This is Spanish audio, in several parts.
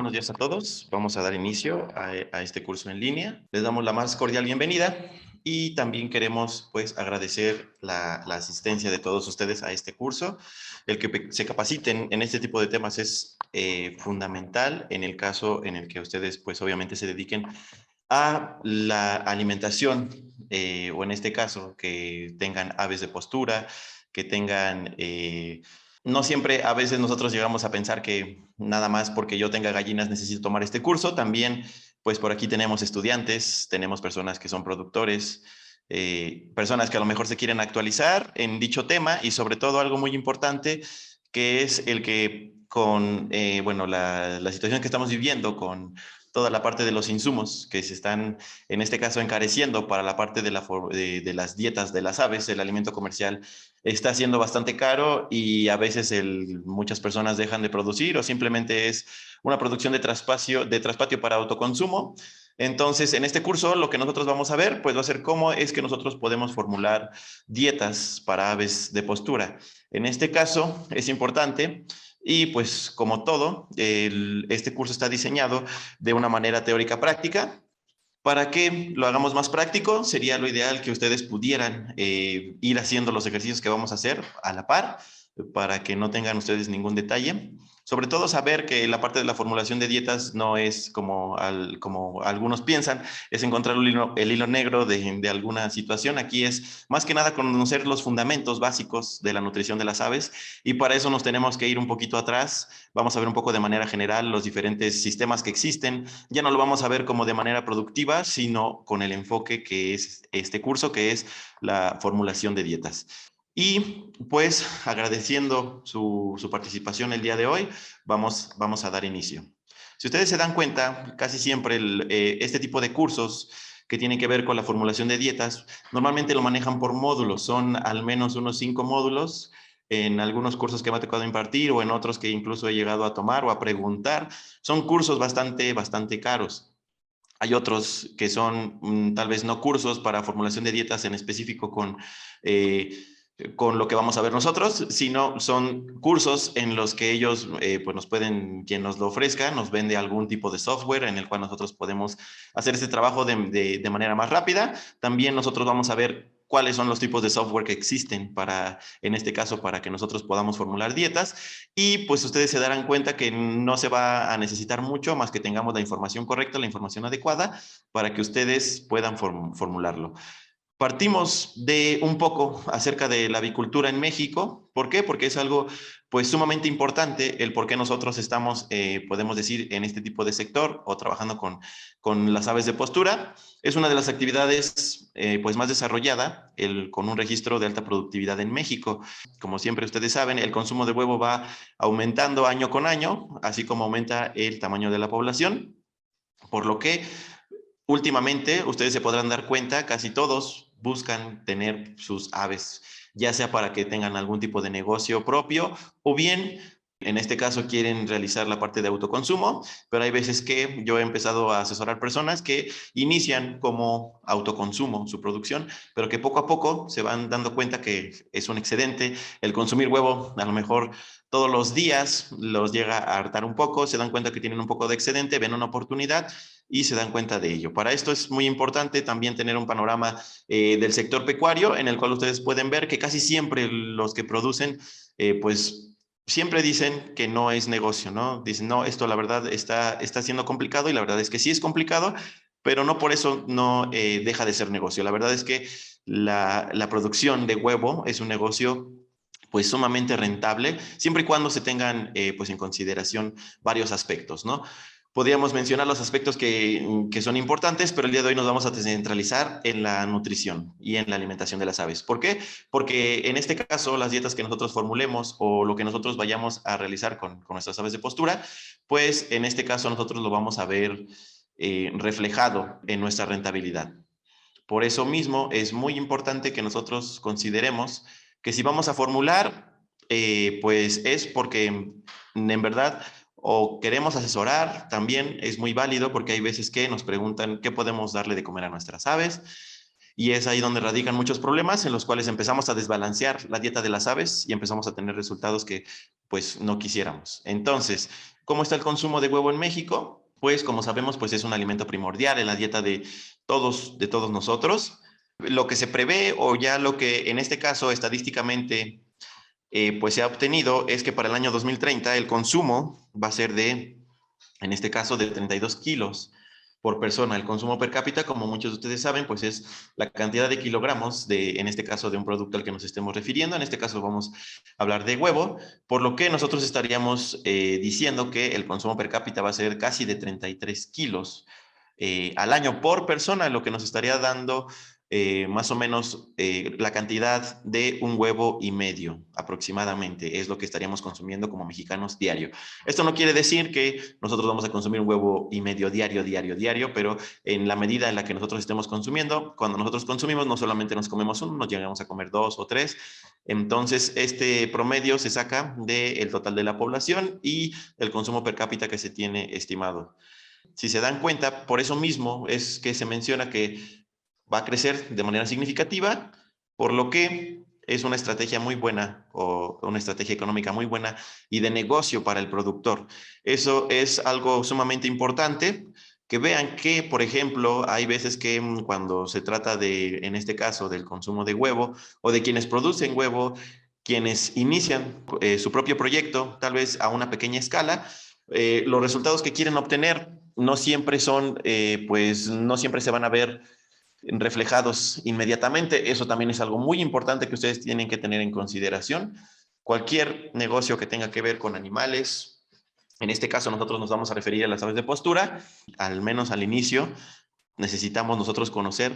buenos días a todos. Vamos a dar inicio a este curso en línea. Les damos la más cordial bienvenida y también queremos pues agradecer la asistencia de todos ustedes a este curso. El que se capaciten en este tipo de temas es fundamental en el caso en el que ustedes pues obviamente se dediquen a la alimentación o en este caso que tengan aves de postura, que tengan... no siempre, a veces nosotros llegamos a pensar que nada más porque yo tenga gallinas necesito tomar este curso. También, pues por aquí tenemos estudiantes, tenemos personas que son productores, personas que a lo mejor se quieren actualizar en dicho tema y sobre todo algo muy importante que es el que con, bueno, la situación que estamos viviendo con toda la parte de los insumos que se están, en este caso, encareciendo para la parte de las dietas de las aves, el alimento comercial está siendo bastante caro y a veces muchas personas dejan de producir o simplemente es una producción de traspatio para autoconsumo. Entonces, en este curso lo que nosotros vamos a ver, pues va a ser cómo es que nosotros podemos formular dietas para aves de postura. En este caso, es importante y pues como todo, este curso está diseñado de una manera teórica práctica. Para que lo hagamos más práctico, sería lo ideal que ustedes pudieran ir haciendo los ejercicios que vamos a hacer a la par, para que no tengan ustedes ningún detalle. Sobre todo saber que la parte de la formulación de dietas no es como algunos piensan, es encontrar el hilo negro de alguna situación. Aquí es más que nada conocer los fundamentos básicos de la nutrición de las aves y para eso nos tenemos que ir un poquito atrás. Vamos a ver un poco de manera general los diferentes sistemas que existen. Ya no lo vamos a ver como de manera productiva, sino con el enfoque que es este curso, que es la formulación de dietas. Y pues agradeciendo su participación el día de hoy, vamos a dar inicio. Si ustedes se dan cuenta, casi siempre este tipo de cursos que tienen que ver con la formulación de dietas, normalmente lo manejan por módulos, son al menos unos 5 módulos en algunos cursos que me ha tocado impartir o en otros que incluso he llegado a tomar o a preguntar. Son cursos bastante caros. Hay otros que son tal vez no cursos para formulación de dietas en específico con lo que vamos a ver nosotros, sino son cursos en los que ellos pues nos pueden, quien nos lo ofrezca, nos vende algún tipo de software en el cual nosotros podemos hacer ese trabajo de manera más rápida. También nosotros vamos a ver cuáles son los tipos de software que existen para, en este caso, para que nosotros podamos formular dietas. Y pues ustedes se darán cuenta que no se va a necesitar mucho más que tengamos la información correcta, la información adecuada para que ustedes puedan formularlo. Partimos de un poco acerca de la avicultura en México. ¿Por qué? Porque es algo pues sumamente importante el por qué nosotros estamos, podemos decir, en este tipo de sector o trabajando con las aves de postura. Es una de las actividades pues más desarrollada con un registro de alta productividad en México. Como siempre ustedes saben, el consumo de huevo va aumentando año con año, así como aumenta el tamaño de la población, por lo que últimamente, ustedes se podrán dar cuenta, casi todos buscan tener sus aves, ya sea para que tengan algún tipo de negocio propio o bien, en este caso, quieren realizar la parte de autoconsumo, pero hay veces que yo he empezado a asesorar personas que inician como autoconsumo su producción, pero que poco a poco se van dando cuenta que es un excedente. El consumir huevo, a lo mejor todos los días, los llega a hartar un poco, se dan cuenta que tienen un poco de excedente, ven una oportunidad y se dan cuenta de ello. Para esto es muy importante también tener un panorama del sector pecuario en el cual ustedes pueden ver que casi siempre los que producen, pues siempre dicen que no es negocio, ¿no? Dicen, no, esto la verdad está siendo complicado y la verdad es que sí es complicado, pero no por eso no deja de ser negocio. La verdad es que la producción de huevo es un negocio pues sumamente rentable, siempre y cuando se tengan pues en consideración varios aspectos, ¿no? Podríamos mencionar los aspectos que son importantes, pero el día de hoy nos vamos a centralizar en la nutrición y en la alimentación de las aves. ¿Por qué? Porque en este caso, las dietas que nosotros formulemos o lo que nosotros vayamos a realizar con nuestras aves de postura, pues en este caso nosotros lo vamos a ver reflejado en nuestra rentabilidad. Por eso mismo es muy importante que nosotros consideremos que si vamos a formular, pues es porque en verdad o queremos asesorar, también es muy válido porque hay veces que nos preguntan qué podemos darle de comer a nuestras aves y es ahí donde radican muchos problemas en los cuales empezamos a desbalancear la dieta de las aves y empezamos a tener resultados que pues no quisiéramos. Entonces, ¿Cómo está el consumo de huevo en México? Pues como sabemos, pues es un alimento primordial en la dieta de todos nosotros. Lo que se prevé o ya lo que en este caso estadísticamente pues se ha obtenido es que para el año 2030 el consumo va a ser en este caso, de 32 kilos por persona. El consumo per cápita, como muchos de ustedes saben, pues es la cantidad de kilogramos en este caso, de un producto al que nos estemos refiriendo. En este caso vamos a hablar de huevo, por lo que nosotros estaríamos diciendo que el consumo per cápita va a ser casi de 33 kilos al año por persona, lo que nos estaría dando más o menos la cantidad de un huevo y medio aproximadamente, es lo que estaríamos consumiendo como mexicanos diario. Esto no quiere decir que nosotros vamos a consumir un huevo y medio diario, pero en la medida en la que nosotros estemos consumiendo, cuando nosotros consumimos, no solamente nos comemos uno, nos llegamos a comer dos o tres. Entonces, este promedio se saca del total de la población y el consumo per cápita que se tiene estimado. Si se dan cuenta, por eso mismo es que se menciona que va a crecer de manera significativa, por lo que es una estrategia muy buena o una estrategia económica muy buena y de negocio para el productor. Eso es algo sumamente importante, que vean que, por ejemplo, hay veces que cuando se trata de, en este caso, del consumo de huevo o de quienes producen huevo, quienes inician su propio proyecto, tal vez a una pequeña escala, los resultados que quieren obtener no siempre son, pues no siempre se van a ver reflejados inmediatamente. Eso también es algo muy importante que ustedes tienen que tener en consideración. Cualquier negocio que tenga que ver con animales, en este caso nosotros nos vamos a referir a las aves de postura, al menos al inicio, necesitamos nosotros conocer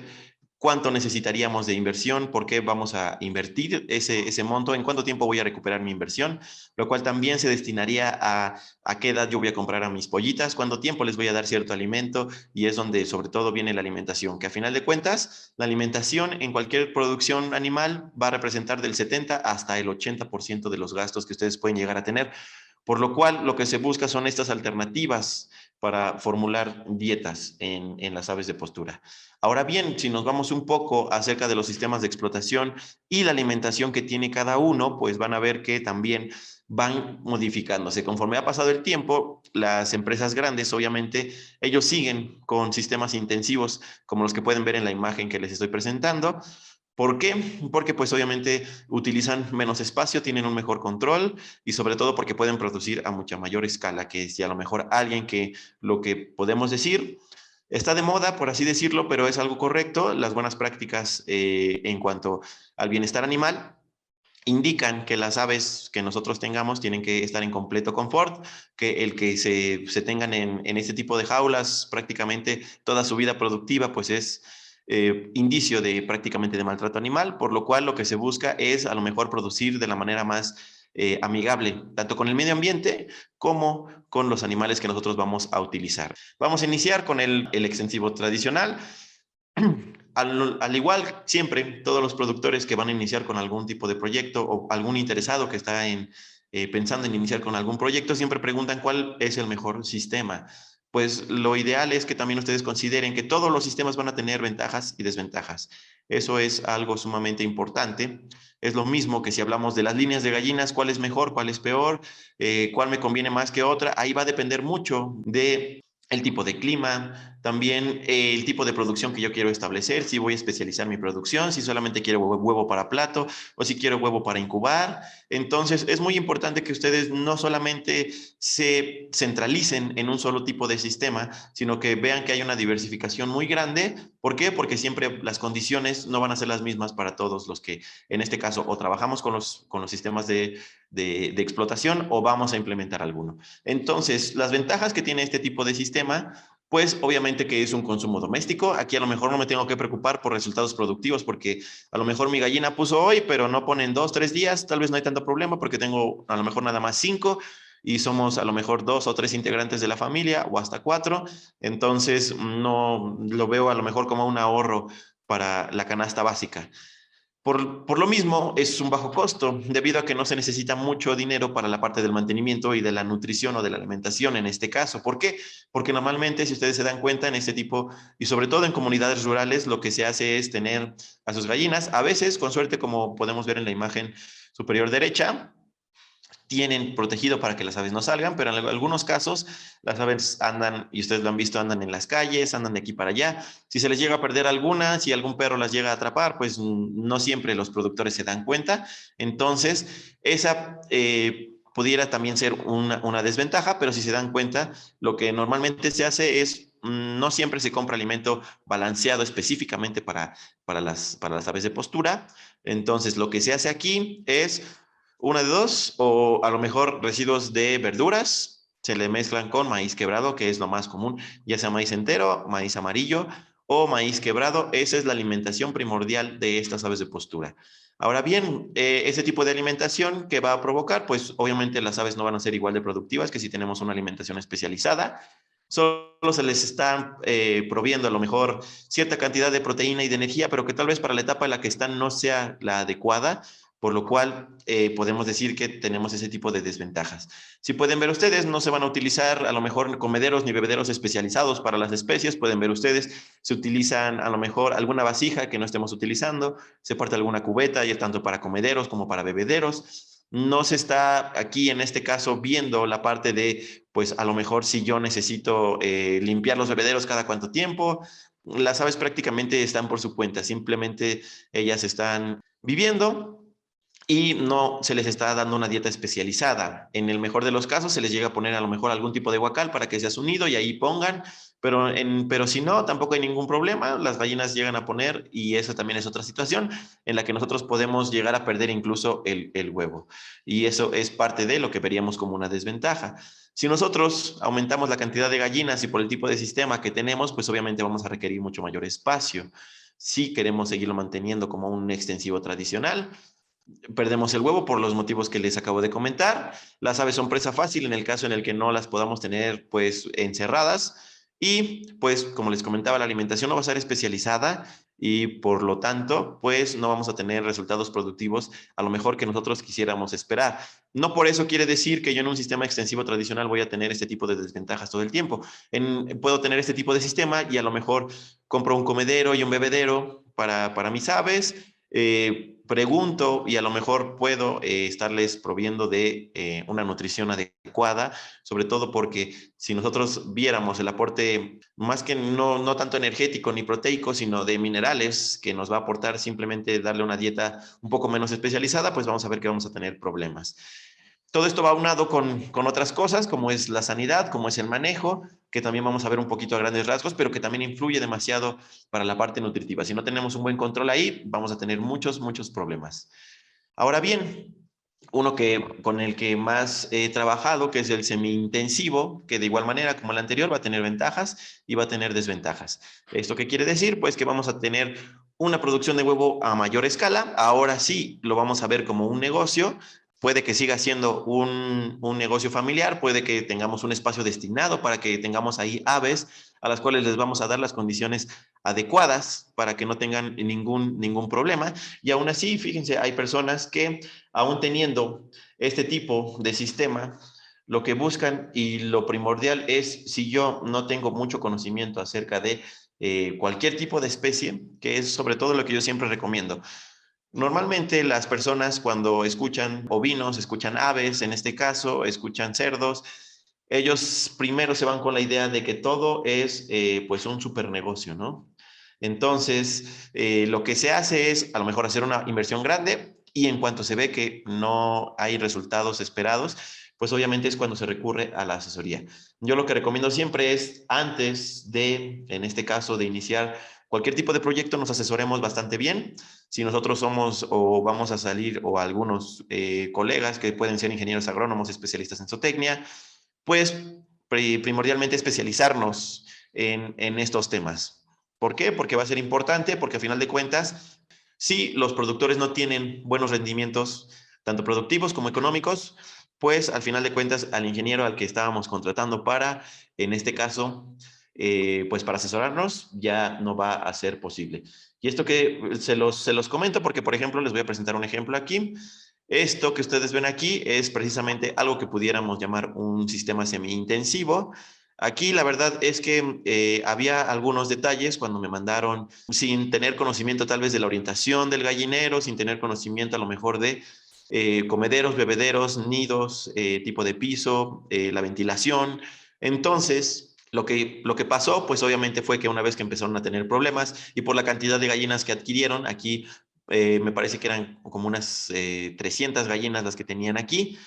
cuánto necesitaríamos de inversión, por qué vamos a invertir ese monto, en cuánto tiempo voy a recuperar mi inversión, lo cual también se destinaría a qué edad yo voy a comprar a mis pollitas, cuánto tiempo les voy a dar cierto alimento, y es donde sobre todo viene la alimentación, que a final de cuentas, la alimentación en cualquier producción animal va a representar del 70 hasta el 80% de los gastos que ustedes pueden llegar a tener. Por lo cual, lo que se busca son estas alternativas para formular dietas en las aves de postura. Ahora bien, si nos vamos un poco acerca de los sistemas de explotación y la alimentación que tiene cada uno, pues van a ver que también van modificándose. Conforme ha pasado el tiempo, las empresas grandes, obviamente, ellos siguen con sistemas intensivos como los que pueden ver en la imagen que les estoy presentando. ¿Por qué? Porque pues obviamente utilizan menos espacio, tienen un mejor control y sobre todo porque pueden producir a mucha mayor escala, que si a lo mejor alguien que lo que podemos decir está de moda, por así decirlo, pero es algo correcto, las buenas prácticas en cuanto al bienestar animal indican que las aves que nosotros tengamos tienen que estar en completo confort, que el que se tengan en este tipo de jaulas prácticamente toda su vida productiva, pues es indicio de prácticamente de maltrato animal, por lo cual lo que se busca es a lo mejor producir de la manera más amigable, tanto con el medio ambiente como con los animales que nosotros vamos a utilizar. Vamos a iniciar con el extensivo tradicional. Al igual, siempre, todos los productores que van a iniciar con algún tipo de proyecto o algún interesado que está pensando en iniciar con algún proyecto, siempre preguntan cuál es el mejor sistema. Pues lo ideal es que también ustedes consideren que todos los sistemas van a tener ventajas y desventajas. Eso es algo sumamente importante. Es lo mismo que si hablamos de las líneas de gallinas, cuál es mejor, cuál es peor, cuál me conviene más que otra. Ahí va a depender mucho de el tipo de clima, también el tipo de producción que yo quiero establecer, si voy a especializar mi producción, si solamente quiero huevo para plato o si quiero huevo para incubar. Entonces, es muy importante que ustedes no solamente se centralicen en un solo tipo de sistema, sino que vean que hay una diversificación muy grande. ¿Por qué? Porque siempre las condiciones no van a ser las mismas para todos los que, en este caso, o trabajamos con los sistemas de explotación o vamos a implementar alguno. Entonces, las ventajas que tiene este tipo de sistema, pues obviamente que es un consumo doméstico. Aquí a lo mejor no me tengo que preocupar por resultados productivos porque a lo mejor mi gallina puso hoy, pero no ponen 2, 3 días. Tal vez no hay tanto problema porque tengo a lo mejor nada más 5 y somos a lo mejor 2 o 3 integrantes de la familia o hasta 4. Entonces, no lo veo a lo mejor como un ahorro para la canasta básica. Por lo mismo, es un bajo costo, debido a que no se necesita mucho dinero para la parte del mantenimiento y de la nutrición o de la alimentación en este caso. ¿Por qué? Porque normalmente, si ustedes se dan cuenta, en este tipo, y sobre todo en comunidades rurales, lo que se hace es tener a sus gallinas, a veces, con suerte, como podemos ver en la imagen superior derecha, tienen protegido para que las aves no salgan, pero en algunos casos las aves andan, y ustedes lo han visto, andan en las calles, andan de aquí para allá. Si se les llega a perder alguna, si algún perro las llega a atrapar, pues no siempre los productores se dan cuenta. Entonces, esa pudiera también ser una desventaja, pero si se dan cuenta, lo que normalmente se hace es no siempre se compra alimento balanceado específicamente para las aves de postura. Entonces, lo que se hace aquí es una de dos, o a lo mejor residuos de verduras se le mezclan con maíz quebrado, que es lo más común, ya sea maíz entero, maíz amarillo o maíz quebrado. Esa es la alimentación primordial de estas aves de postura. Ahora bien, ese tipo de alimentación que va a provocar, pues obviamente las aves no van a ser igual de productivas que si tenemos una alimentación especializada. Solo se les está proviendo a lo mejor cierta cantidad de proteína y de energía, pero que tal vez para la etapa en la que están no sea la adecuada, por lo cual podemos decir que tenemos ese tipo de desventajas. Si pueden ver ustedes, no se van a utilizar a lo mejor comederos ni bebederos especializados para las especies. Pueden ver ustedes, se utilizan a lo mejor alguna vasija que no estemos utilizando, se parte alguna cubeta, ya tanto para comederos como para bebederos. No se está aquí en este caso viendo la parte de, pues a lo mejor si yo necesito limpiar los bebederos cada cuánto tiempo. Las aves prácticamente están por su cuenta, simplemente ellas están viviendo y no se les está dando una dieta especializada. En el mejor de los casos se les llega a poner a lo mejor algún tipo de guacal para que sea su nido y ahí pongan, pero si no, tampoco hay ningún problema. Las gallinas llegan a poner y esa también es otra situación en la que nosotros podemos llegar a perder incluso el huevo. Y eso es parte de lo que veríamos como una desventaja. Si nosotros aumentamos la cantidad de gallinas y por el tipo de sistema que tenemos, pues obviamente vamos a requerir mucho mayor espacio. Si queremos seguirlo manteniendo como un extensivo tradicional, perdemos el huevo por los motivos que les acabo de comentar. Las aves son presa fácil en el caso en el que no las podamos tener pues encerradas y pues como les comentaba, la alimentación no va a ser especializada y por lo tanto pues no vamos a tener resultados productivos a lo mejor que nosotros quisiéramos esperar. No por eso quiere decir que yo en un sistema extensivo tradicional voy a tener este tipo de desventajas todo el tiempo. Puedo tener este tipo de sistema y a lo mejor compro un comedero y un bebedero para mis aves, pregunto y a lo mejor puedo estarles proviendo de una nutrición adecuada, sobre todo porque si nosotros viéramos el aporte más que no tanto energético ni proteico, sino de minerales que nos va a aportar simplemente darle una dieta un poco menos especializada, pues vamos a ver que vamos a tener problemas. Todo esto va aunado con otras cosas, como es la sanidad, como es el manejo, que también vamos a ver un poquito a grandes rasgos, pero que también influye demasiado para la parte nutritiva. Si no tenemos un buen control ahí, vamos a tener muchos problemas. Ahora bien, uno con el que más he trabajado, que es el semi-intensivo, que de igual manera como el anterior va a tener ventajas y va a tener desventajas. ¿Esto qué quiere decir? Pues que vamos a tener una producción de huevo a mayor escala. Ahora sí lo vamos a ver como un negocio. Puede que siga siendo un negocio familiar, puede que tengamos un espacio destinado para que tengamos ahí aves a las cuales les vamos a dar las condiciones adecuadas para que no tengan ningún problema. Y aún así, fíjense, hay personas que aún teniendo este tipo de sistema, lo que buscan y lo primordial es, si yo no tengo mucho conocimiento acerca de cualquier tipo de especie, que es sobre todo lo que yo siempre recomiendo. Normalmente las personas cuando escuchan ovinos, escuchan aves, en este caso, escuchan cerdos, ellos primero se van con la idea de que todo es pues un super negocio, ¿no? Entonces, lo que se hace es a lo mejor hacer una inversión grande y en cuanto se ve que no hay resultados esperados, pues obviamente es cuando se recurre a la asesoría. Yo lo que recomiendo siempre es antes de, en este caso, de iniciar cualquier tipo de proyecto, nos asesoremos bastante bien. Si nosotros somos o vamos a salir o algunos colegas que pueden ser ingenieros agrónomos especialistas en zootecnia, pues primordialmente especializarnos en estos temas. ¿Por qué? Porque va a ser importante, porque a final de cuentas, si los productores no tienen buenos rendimientos, tanto productivos como económicos, pues al final de cuentas al ingeniero al que estábamos contratando para, en este caso, pues para asesorarnos, ya no va a ser posible. Y esto que se los comento porque, por ejemplo, les voy a presentar un ejemplo aquí. Esto que ustedes ven aquí es precisamente algo que pudiéramos llamar un sistema semi-intensivo. Aquí la verdad es que había algunos detalles cuando me mandaron sin tener conocimiento tal vez de la orientación del gallinero, sin tener conocimiento a lo mejor de comederos, bebederos, nidos, tipo de piso, la ventilación. Entonces, lo que pasó, pues obviamente fue que una vez que empezaron a tener problemas y por la cantidad de gallinas que adquirieron, aquí me parece que eran como unas 300 gallinas las que tenían aquí,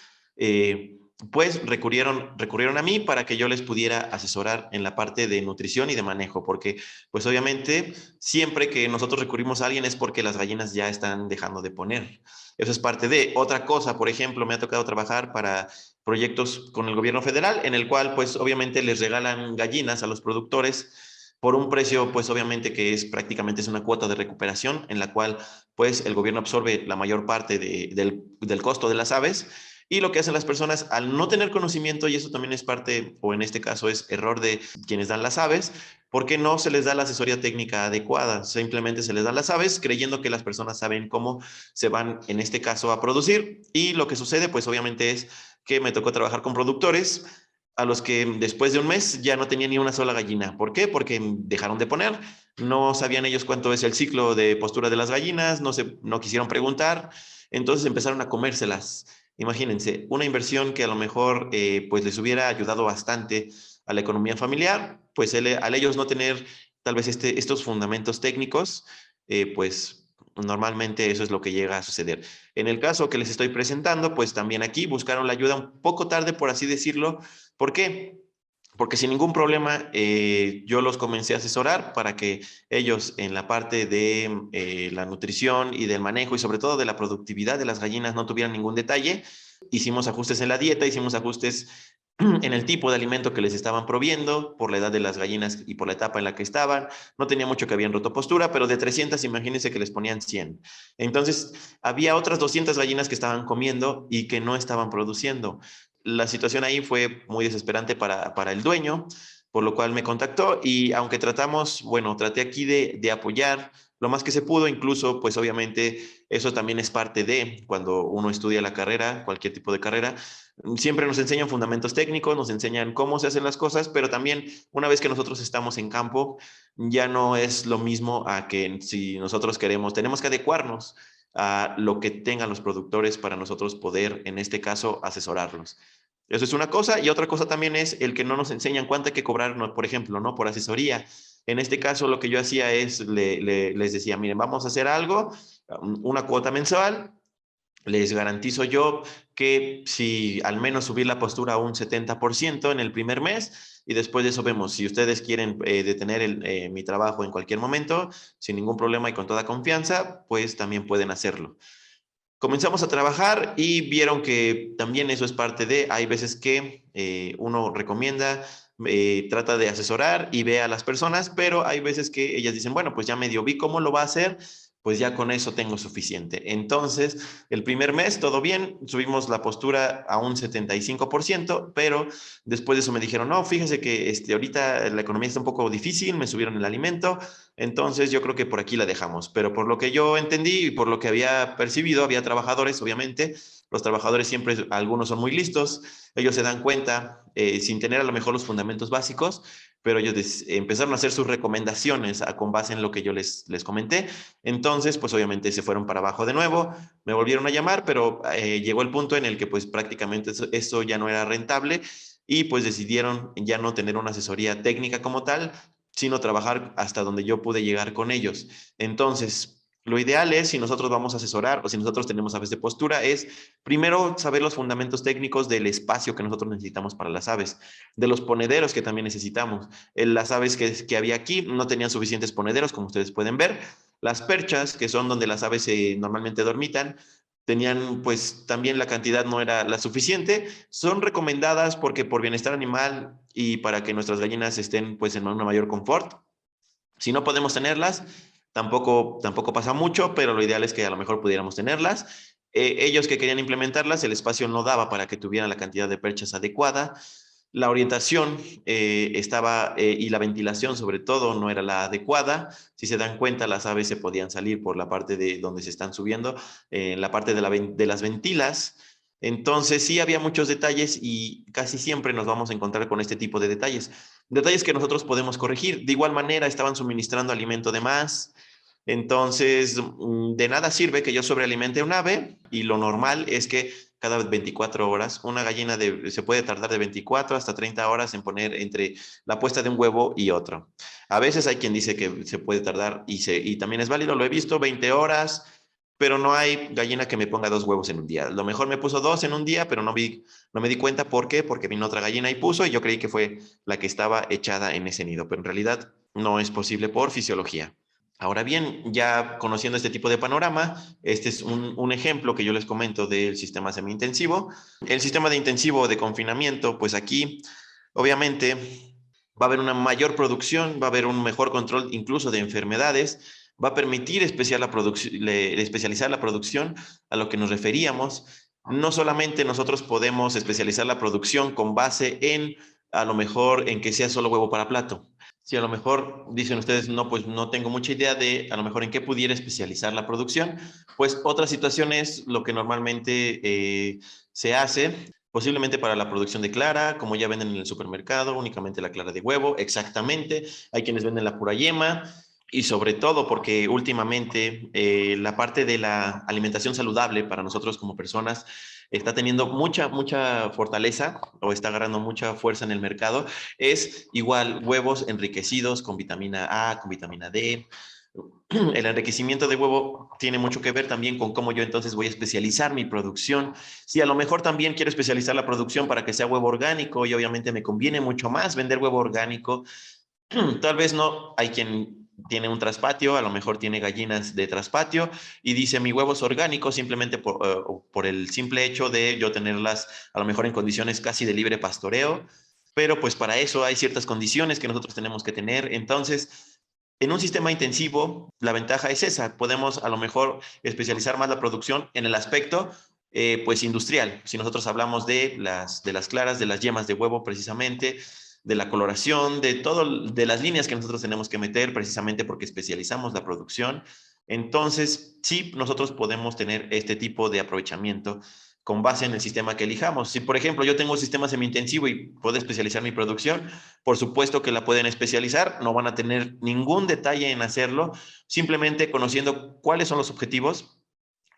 pues recurrieron a mí para que yo les pudiera asesorar en la parte de nutrición y de manejo, porque pues obviamente siempre que nosotros recurrimos a alguien es porque las gallinas ya están dejando de poner. Eso es parte de otra cosa. Por ejemplo, me ha tocado trabajar para proyectos con el gobierno federal, en el cual pues obviamente les regalan gallinas a los productores por un precio pues obviamente que es prácticamente es una cuota de recuperación en la cual pues el gobierno absorbe la mayor parte del costo de las aves. Y lo que hacen las personas al no tener conocimiento, y eso también es parte, o en este caso es error de quienes dan las aves, porque no se les da la asesoría técnica adecuada. Simplemente se les da las aves creyendo que las personas saben cómo se van, en este caso, a producir. Y lo que sucede, pues obviamente es que me tocó trabajar con productores a los que después de un mes ya no tenían ni una sola gallina. ¿Por qué? Porque dejaron de poner, no sabían ellos cuánto es el ciclo de postura de las gallinas, no quisieron preguntar, entonces empezaron a comérselas. Imagínense, una inversión que a lo mejor pues les hubiera ayudado bastante a la economía familiar, pues al ellos no tener tal vez estos fundamentos técnicos, pues normalmente eso es lo que llega a suceder. En el caso que les estoy presentando, pues también aquí buscaron la ayuda un poco tarde, por así decirlo. ¿Por qué? Porque sin ningún problema yo los comencé a asesorar para que ellos en la parte de la nutrición y del manejo y sobre todo de la productividad de las gallinas no tuvieran ningún detalle. Hicimos ajustes en la dieta, hicimos ajustes en el tipo de alimento que les estaban proviendo, por la edad de las gallinas y por la etapa en la que estaban. No tenía mucho que habían roto postura, pero de 300, imagínense que les ponían 100. Entonces, había otras 200 gallinas que estaban comiendo y que no estaban produciendo. La situación ahí fue muy desesperante para el dueño, por lo cual me contactó y aunque tratamos, bueno, traté aquí de apoyar lo más que se pudo, incluso, pues obviamente eso también es parte de cuando uno estudia la carrera, cualquier tipo de carrera, siempre nos enseñan fundamentos técnicos, nos enseñan cómo se hacen las cosas, pero también una vez que nosotros estamos en campo, ya no es lo mismo a que si nosotros queremos, tenemos que adecuarnos a lo que tengan los productores para nosotros poder, en este caso, asesorarlos. Eso es una cosa, y otra cosa también es el que no nos enseñan cuánto hay que cobrar, por ejemplo, ¿no? Por asesoría. En este caso, lo que yo hacía es, les decía, miren, vamos a hacer algo, una cuota mensual, les garantizo yo que si al menos subir la postura a un 70% en el primer mes y después de eso vemos si ustedes quieren detener mi trabajo en cualquier momento, sin ningún problema y con toda confianza, pues también pueden hacerlo. Comenzamos a trabajar y vieron que también eso es parte de, hay veces que uno recomienda, trata de asesorar y ve a las personas, pero hay veces que ellas dicen, bueno, pues ya medio vi cómo lo va a hacer, pues ya con eso tengo suficiente. Entonces, el primer mes, todo bien, subimos la postura a un 75%, pero después de eso me dijeron, no, fíjese que ahorita la economía está un poco difícil, me subieron el alimento, entonces yo creo que por aquí la dejamos, pero por lo que yo entendí y por lo que había percibido, había trabajadores, obviamente, los trabajadores siempre, algunos son muy listos, ellos se dan cuenta sin tener a lo mejor los fundamentos básicos, pero ellos empezaron a hacer sus recomendaciones con base en lo que yo les comenté. Entonces, pues obviamente se fueron para abajo de nuevo, me volvieron a llamar, pero llegó el punto en el que pues prácticamente eso ya no era rentable y pues decidieron ya no tener una asesoría técnica como tal, sino trabajar hasta donde yo pude llegar con ellos. Entonces, lo ideal es, si nosotros vamos a asesorar o si nosotros tenemos aves de postura, es primero saber los fundamentos técnicos del espacio que nosotros necesitamos para las aves, de los ponederos que también necesitamos. Las aves que había aquí no tenían suficientes ponederos, como ustedes pueden ver. Las perchas, que son donde las aves normalmente dormitan, tenían pues también la cantidad no era la suficiente. Son recomendadas porque por bienestar animal y para que nuestras gallinas estén pues en una mayor confort. Si no podemos tenerlas, tampoco pasa mucho, pero lo ideal es que a lo mejor pudiéramos tenerlas. Ellos que querían implementarlas, el espacio no daba para que tuvieran la cantidad de perchas adecuada. La orientación y la ventilación sobre todo no era la adecuada. Si se dan cuenta, las aves se podían salir por la parte de donde se están subiendo, en la parte de las ventilas. Entonces sí había muchos detalles y casi siempre nos vamos a encontrar con este tipo de detalles. Detalles que nosotros podemos corregir. De igual manera estaban suministrando alimento de más, Entonces, de nada sirve que yo sobrealimente un ave y lo normal es que cada 24 horas, una gallina se puede tardar de 24 hasta 30 horas en poner entre la puesta de un huevo y otro. A veces hay quien dice que se puede tardar y también es válido, lo he visto, 20 horas, pero no hay gallina que me ponga 2 huevos en un día. Lo mejor me puso 2 en un día, pero no me di cuenta por qué, porque vino otra gallina y puso y yo creí que fue la que estaba echada en ese nido, pero en realidad no es posible por fisiología. Ahora bien, ya conociendo este tipo de panorama, este es un ejemplo que yo les comento del sistema semi-intensivo. El sistema de intensivo de confinamiento, pues aquí obviamente va a haber una mayor producción, va a haber un mejor control incluso de enfermedades, va a permitir especializar la producción a lo que nos referíamos. No solamente nosotros podemos especializar la producción con base en, a lo mejor, en que sea solo huevo para plato. Si a lo mejor dicen ustedes, no, pues no tengo mucha idea de a lo mejor en qué pudiera especializar la producción, pues otra situación es lo que normalmente se hace, posiblemente para la producción de clara, como ya venden en el supermercado, únicamente la clara de huevo, exactamente. Hay quienes venden la pura yema y sobre todo porque últimamente la parte de la alimentación saludable para nosotros como personas está teniendo mucha fortaleza o está agarrando mucha fuerza en el mercado, es igual huevos enriquecidos con vitamina A, con vitamina D. El enriquecimiento de huevo tiene mucho que ver también con cómo yo entonces voy a especializar mi producción. Si a lo mejor también quiero especializar la producción para que sea huevo orgánico y obviamente me conviene mucho más vender huevo orgánico, tal vez no, hay quien tiene un traspatio, a lo mejor tiene gallinas de traspatio y dice mi huevo es orgánico simplemente por el simple hecho de yo tenerlas a lo mejor en condiciones casi de libre pastoreo, pero pues para eso hay ciertas condiciones que nosotros tenemos que tener. Entonces, en un sistema intensivo, la ventaja es esa, podemos a lo mejor especializar más la producción en el aspecto pues industrial. Si nosotros hablamos de las claras, de las yemas de huevo precisamente, de la coloración, de todo, de las líneas que nosotros tenemos que meter precisamente porque especializamos la producción. Entonces, sí, nosotros podemos tener este tipo de aprovechamiento con base en el sistema que elijamos. Si, por ejemplo, yo tengo un sistema semi-intensivo y puedo especializar mi producción, por supuesto que la pueden especializar, no van a tener ningún detalle en hacerlo, simplemente conociendo cuáles son los objetivos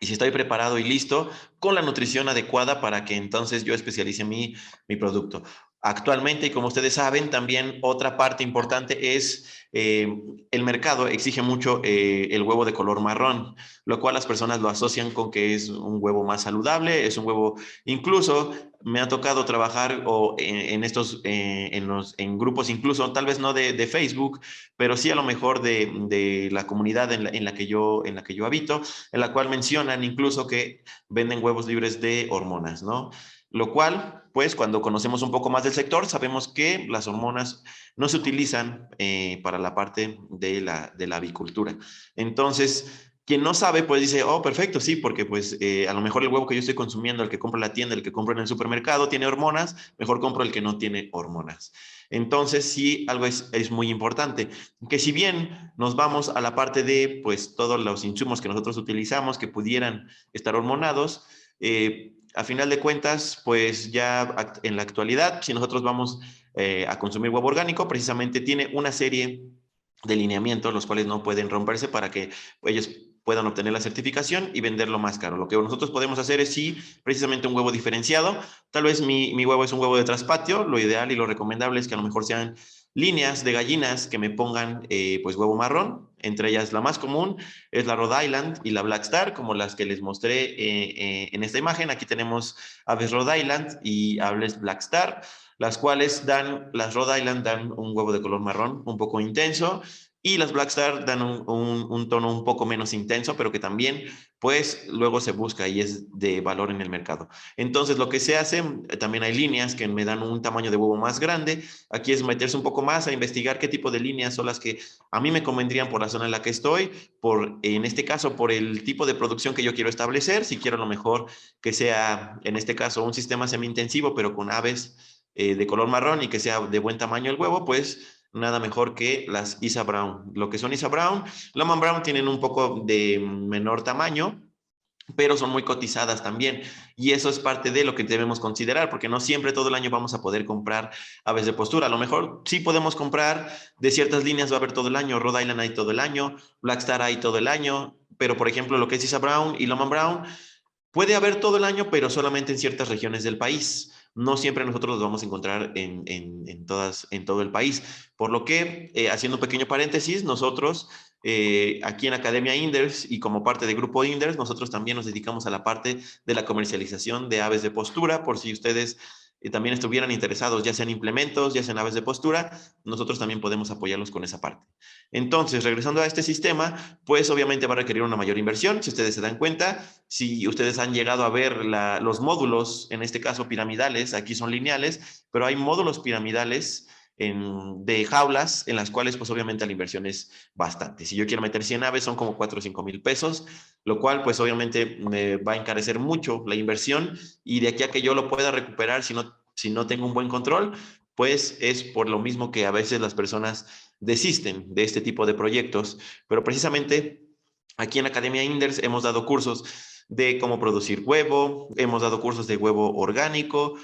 y si estoy preparado y listo con la nutrición adecuada para que entonces yo especialice mi producto. Actualmente, y como ustedes saben, también otra parte importante es el mercado exige mucho el huevo de color marrón, lo cual las personas lo asocian con que es un huevo más saludable, es un huevo, incluso me ha tocado trabajar o en estos, en grupos, incluso tal vez no de Facebook, pero sí a lo mejor de la comunidad en la que yo habito, en la cual mencionan incluso que venden huevos libres de hormonas, ¿no? Lo cual, pues, cuando conocemos un poco más del sector, sabemos que las hormonas no se utilizan para la parte de la avicultura. Entonces, quien no sabe, pues dice, oh, perfecto, sí, porque pues a lo mejor el huevo que yo estoy consumiendo, el que compro en la tienda, el que compro en el supermercado, tiene hormonas, mejor compro el que no tiene hormonas. Entonces, sí, algo es muy importante, que si bien nos vamos a la parte de, pues, todos los insumos que nosotros utilizamos que pudieran estar hormonados, a final de cuentas, pues ya en la actualidad, si nosotros vamos a consumir huevo orgánico, precisamente tiene una serie de lineamientos, los cuales no pueden romperse para que ellos puedan obtener la certificación y venderlo más caro. Lo que nosotros podemos hacer es sí, precisamente un huevo diferenciado. Tal vez mi huevo es un huevo de traspatio, lo ideal y lo recomendable es que a lo mejor sean líneas de gallinas que me pongan pues huevo marrón, entre ellas la más común es la Rhode Island y la Black Star, como las que les mostré en esta imagen. Aquí tenemos aves Rhode Island y aves Black Star, las cuales las Rhode Island dan un huevo de color marrón un poco intenso y las Black Star dan un tono un poco menos intenso, pero que también, pues, luego se busca y es de valor en el mercado. Entonces, lo que se hace, también hay líneas que me dan un tamaño de huevo más grande. Aquí es meterse un poco más a investigar qué tipo de líneas son las que a mí me convendrían por la zona en la que estoy, en este caso, por el tipo de producción que yo quiero establecer. Si quiero a lo mejor que sea, en este caso, un sistema semi-intensivo, pero con aves de color marrón y que sea de buen tamaño el huevo, pues nada mejor que las Isa Brown. Lo que son Isa Brown, Lohmann Brown tienen un poco de menor tamaño, pero son muy cotizadas también. Y eso es parte de lo que debemos considerar, porque no siempre todo el año vamos a poder comprar aves de postura. A lo mejor sí podemos comprar de ciertas líneas, va a haber todo el año, Rhode Island hay todo el año, Black Star hay todo el año, pero por ejemplo lo que es Isa Brown y Loman Brown puede haber todo el año, pero solamente en ciertas regiones del país. No siempre nosotros los vamos a encontrar en todo el país. Por lo que, haciendo un pequeño paréntesis, nosotros aquí en Academia Inders y como parte de Grupo Inders, nosotros también nos dedicamos a la parte de la comercialización de aves de postura, por si ustedes también estuvieran interesados, ya sean implementos, ya sean aves de postura, nosotros también podemos apoyarlos con esa parte. Entonces, regresando a este sistema, pues obviamente va a requerir una mayor inversión, si ustedes se dan cuenta, si ustedes han llegado a ver los módulos, en este caso piramidales, aquí son lineales, pero hay módulos piramidales de jaulas en las cuales pues obviamente la inversión es bastante. Si yo quiero meter 100 aves son como 4 o 5 mil pesos, lo cual pues obviamente me va a encarecer mucho la inversión y de aquí a que yo lo pueda recuperar si no tengo un buen control, pues es por lo mismo que a veces las personas desisten de este tipo de proyectos, pero precisamente aquí en Academia Inders hemos dado cursos de cómo producir huevo, hemos dado cursos de huevo orgánico.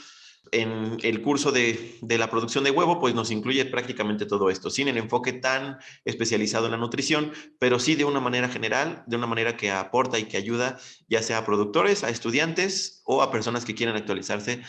En el curso de la producción de huevo, pues nos incluye prácticamente todo esto, sin el enfoque tan especializado en la nutrición, pero sí de una manera general, de una manera que aporta y que ayuda ya sea a productores, a estudiantes o a personas que quieren actualizarse